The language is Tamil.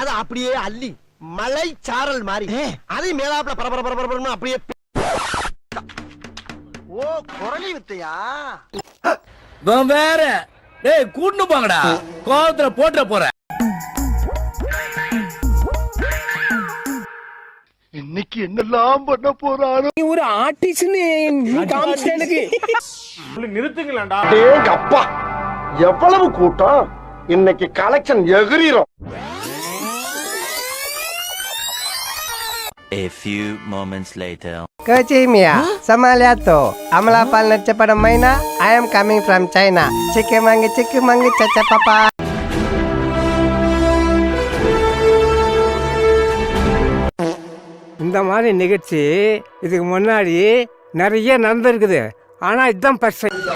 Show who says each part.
Speaker 1: அது அப்படியே அள்ளி மலை சாரல் மாதிரி அதை மேலாப்ல பரபர அப்படியே. ஓ குரலி வித்தையா
Speaker 2: வேற டேய் கூட்டு போங்கடா, கோவத்துல போட்டுற போற.
Speaker 1: இன்னைக்கு என்னெல்லாம் பண்ண போறானோ.
Speaker 3: நீ ஒரு ஆர்டிஸ்ட்னு காமிச்ச எனக்கு.
Speaker 4: நிறுத்துங்களேன்டா.
Speaker 1: டேய் அப்பா எவ்வளவு கூட்டம், இன்னைக்கு collection எகிரிரும்.
Speaker 5: A few moments later.
Speaker 6: Kecimia, sama lihat tuh. Amla palna cepat maina. I am coming from China. Ciki mangi caca papa.
Speaker 3: இந்த மாதிரி நிகழ்ச்சி இதுக்கு முன்னாடி நிறைய நடந்திருக்குது. ஆனா இதுதான் பர்ஃபெக்ட்.